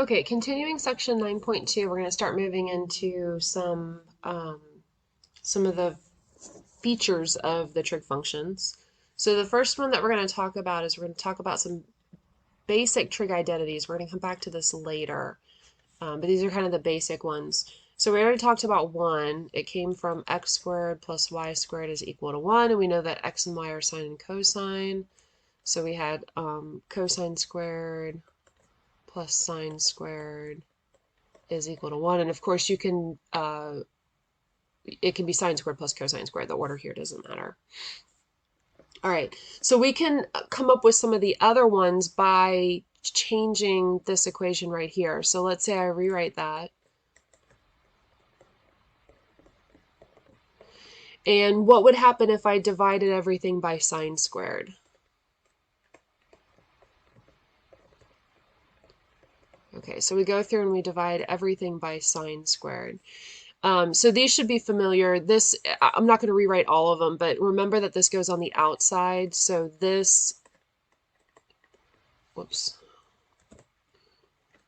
Okay, continuing section 9.2, we're going to start moving into some of the features of the trig functions. So the first one that we're going to talk about is we're going to talk about some basic trig identities. We're going to come back to this later, but these are kind of the basic ones. So we already talked about 1. It came from x squared plus y squared is equal to 1, and we know that x and y are sine and cosine. So we had cosine squared plus sine squared is equal to 1. And of course you can, it can be sine squared plus cosine squared. The order here doesn't matter. All right, so we can come up with some of the other ones by changing this equation right here. So let's say I rewrite that. And what would happen if I divided everything by sine squared? Okay, so we go through and we divide everything by sine squared. So these should be familiar. This, I'm not going to rewrite all of them, but remember that this goes on the outside. So this, whoops.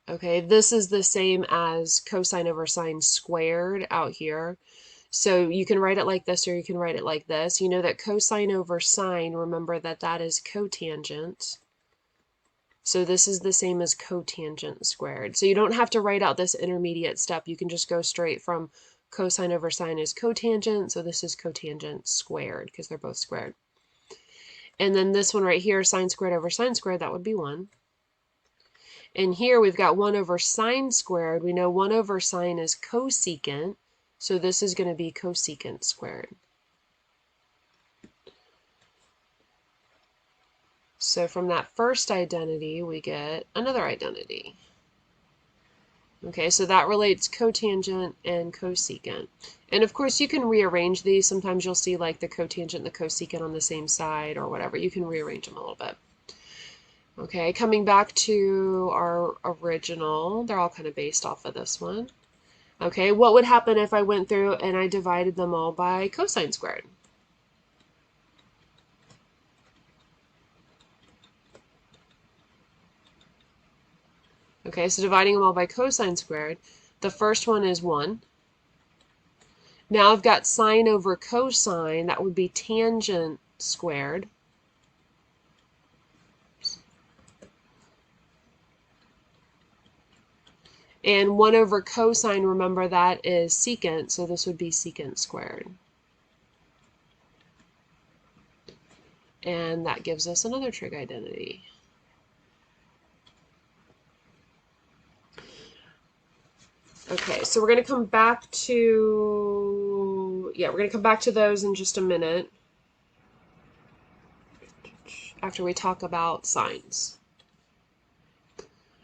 Okay, this is the same as cosine over sine squared out here. So you can write it like this or you can write it like this. You know that cosine over sine, remember that that is cotangent. So this is the same as cotangent squared. So you don't have to write out this intermediate step. You can just go straight from cosine over sine is cotangent. So this is cotangent squared because they're both squared. And then this one right here, sine squared over sine squared, that would be 1. And here we've got 1 over sine squared. We know 1 over sine is cosecant. So this is going to be cosecant squared. So from that first identity, we get another identity. Okay, so that relates cotangent and cosecant. And of course, you can rearrange these. Sometimes you'll see like the cotangent and the cosecant on the same side or whatever. You can rearrange them a little bit. Okay, coming back to our original, they're all kind of based off of this one. Okay, what would happen if I went through and I divided them all by cosine squared? Okay, so dividing them all by cosine squared, the first one is 1. Now I've got sine over cosine, that would be tangent squared. And 1 over cosine, remember that is secant, so this would be secant squared. And that gives us another trig identity. Okay, so we're going to come back to, we're going to come back to those in just a minute after we talk about sines.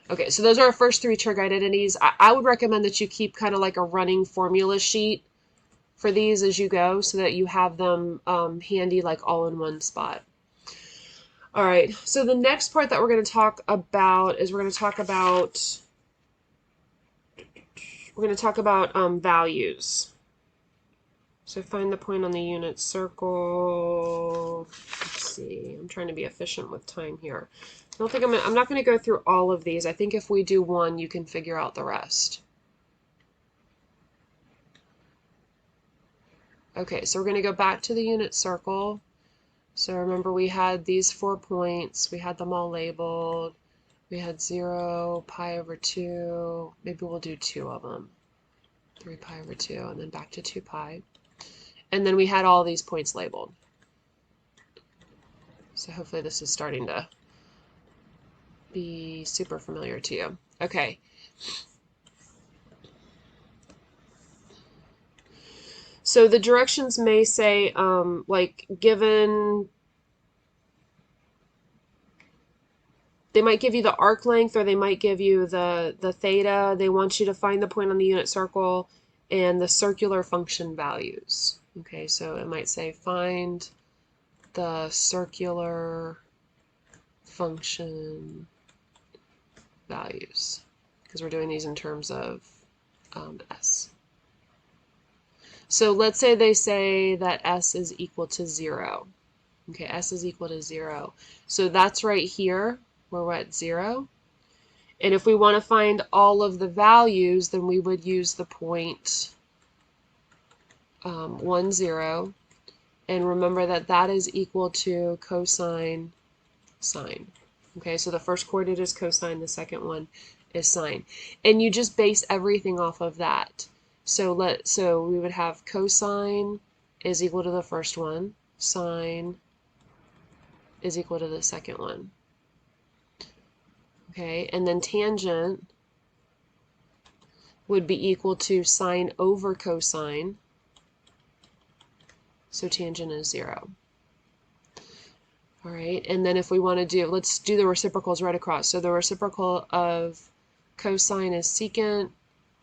Okay, so those are our first 3 trig identities. I would recommend that you keep kind of like a running formula sheet for these as you go so that you have them handy like all in one spot. All right, so the next part that we're going to talk about is we're going to talk about values. So find the point on the unit circle. Let's see, I'm trying to be efficient with time here. I'm not going to go through all of these. I think if we do one, you can figure out the rest. Okay, so we're going to go back to the unit circle. So remember we had these 4 points. We had them all labeled. We had 0, pi over 2. Maybe we'll do 2 of them. 3 pi over 2, and then back to 2 pi. And then we had all these points labeled. So hopefully this is starting to be super familiar to you. Okay. So the directions may say, like, given, they might give you the arc length or they might give you the theta. They want you to find the point on the unit circle and the circular function values. Okay, so it might say find the circular function values because we're doing these in terms of s. So let's say they say that s is equal to 0. Okay, s is equal to 0. So that's right here where we're at 0. And if we want to find all of the values, then we would use the point 1, 0. And remember that that is equal to cosine sine. Okay, so the first coordinate is cosine, the second one is sine. And you just base everything off of that. So we would have cosine is equal to the first one, sine is equal to the second one. Okay, and then tangent would be equal to sine over cosine. So tangent is 0. All right, and then if we want to do, let's do the reciprocals right across. So the reciprocal of cosine is secant.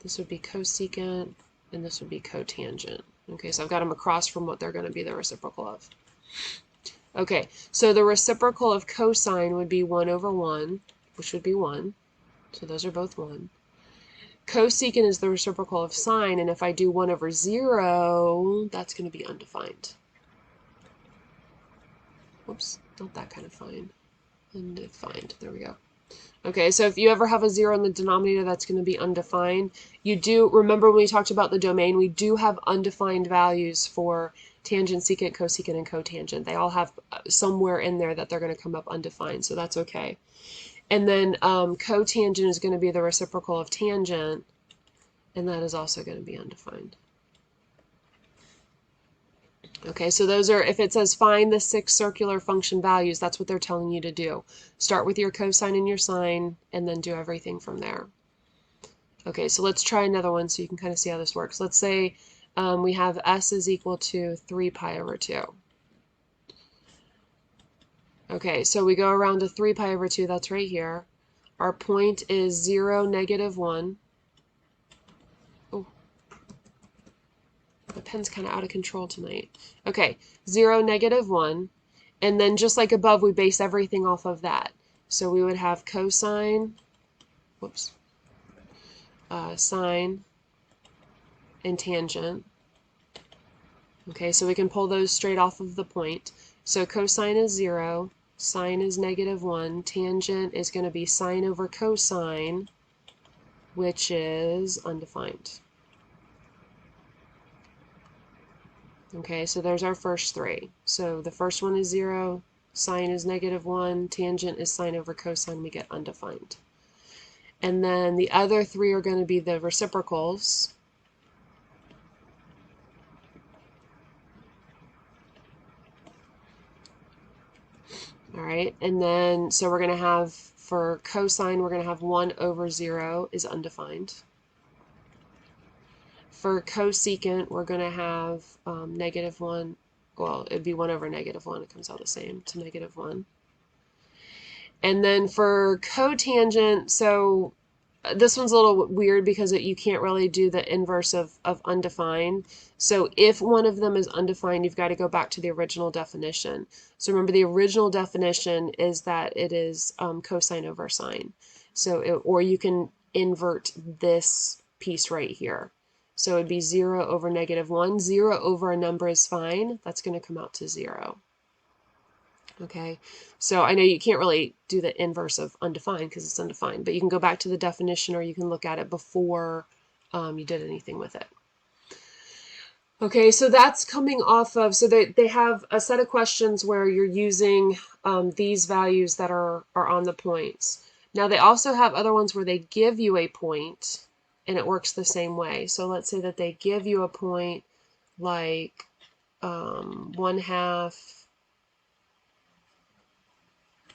This would be cosecant, and this would be cotangent. Okay, so I've got them across from what they're going to be the reciprocal of. Okay, so the reciprocal of cosine would be 1 over 1, which would be 1. So those are both 1. Cosecant is the reciprocal of sine, and if I do 1 over 0, that's going to be undefined. Whoops, not that kind of fine. Undefined, there we go. Okay, so if you ever have a 0 in the denominator, that's going to be undefined. You do, remember when we talked about the domain, we do have undefined values for tangent, secant, cosecant, and cotangent. They all have somewhere in there that they're going to come up undefined, so that's okay. And then cotangent is going to be the reciprocal of tangent, and that is also going to be undefined. Okay, so those are, if it says find the 6 circular function values, that's what they're telling you to do. Start with your cosine and your sine, and then do everything from there. Okay, so let's try another one so you can kind of see how this works. Let's say we have s is equal to 3 pi over 2. Okay, so we go around to 3 pi over 2, that's right here. Our point is 0, negative 1. Oh, the pen's kind of out of control tonight. Okay, 0, negative 1. And then just like above, we base everything off of that. So we would have cosine, whoops, sine, and tangent. Okay, so we can pull those straight off of the point. So cosine is 0, sine is negative 1, tangent is going to be sine over cosine, which is undefined. Okay, so there's our first 3. So the first one is 0, sine is negative 1, tangent is sine over cosine, we get undefined. And then the other 3 are going to be the reciprocals. All right, and then so we're going to have, for cosine, we're going to have 1 over 0 is undefined. For cosecant, we're going to have negative 1. Well, it'd be 1 over negative 1. It comes out the same to negative 1. And then for cotangent, so this one's a little weird because you can't really do the inverse of undefined. So if one of them is undefined, you've got to go back to the original definition. So remember, the original definition is that it is cosine over sine. So or you can invert this piece right here. So it'd be 0 over negative 1. 0 over a number is fine. That's going to come out to 0. Okay, so I know you can't really do the inverse of undefined because it's undefined, but you can go back to the definition or you can look at it before you did anything with it. Okay, so that's coming off of, so they have a set of questions where you're using these values that are on the points. Now they also have other ones where they give you a point and it works the same way. So let's say that they give you a point like 1/2.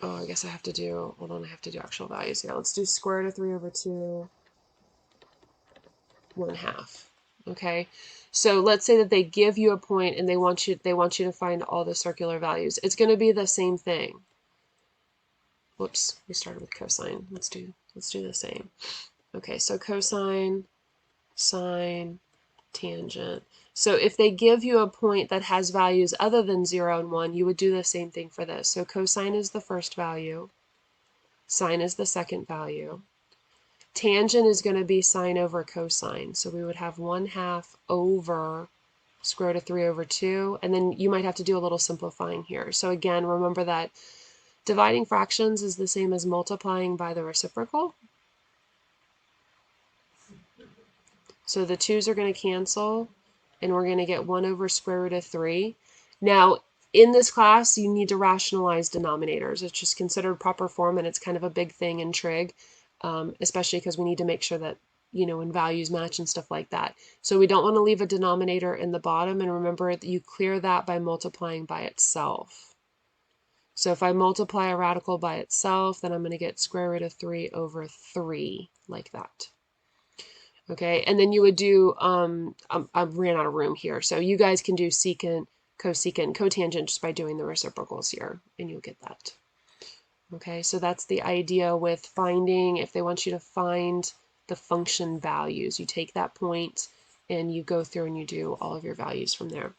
Oh, I guess I have to do, hold on, I have to do actual values here. Let's do square root of 3 over 2, 1/2. Okay, so let's say that they give you a point and they want you to find all the circular values. It's going to be the same thing. Whoops, we started with cosine. Let's do the same. Okay, so cosine, sine, tangent. So if they give you a point that has values other than 0 and 1, you would do the same thing for this. So cosine is the first value, sine is the second value. Tangent is going to be sine over cosine. So we would have 1/2 over square root of 3 over 2. And then you might have to do a little simplifying here. So again, remember that dividing fractions is the same as multiplying by the reciprocal. So the 2's are going to cancel, and we're going to get 1 over square root of 3. Now, in this class, you need to rationalize denominators. It's just considered proper form, and it's kind of a big thing in trig, especially because we need to make sure that, when values match and stuff like that. So we don't want to leave a denominator in the bottom, and remember that you clear that by multiplying by itself. So if I multiply a radical by itself, then I'm going to get square root of 3 over 3, like that. Okay, and then you would do, I ran out of room here, so you guys can do secant, cosecant, cotangent just by doing the reciprocals here, and you'll get that. Okay, so that's the idea with finding, if they want you to find the function values, you take that point and you go through and you do all of your values from there.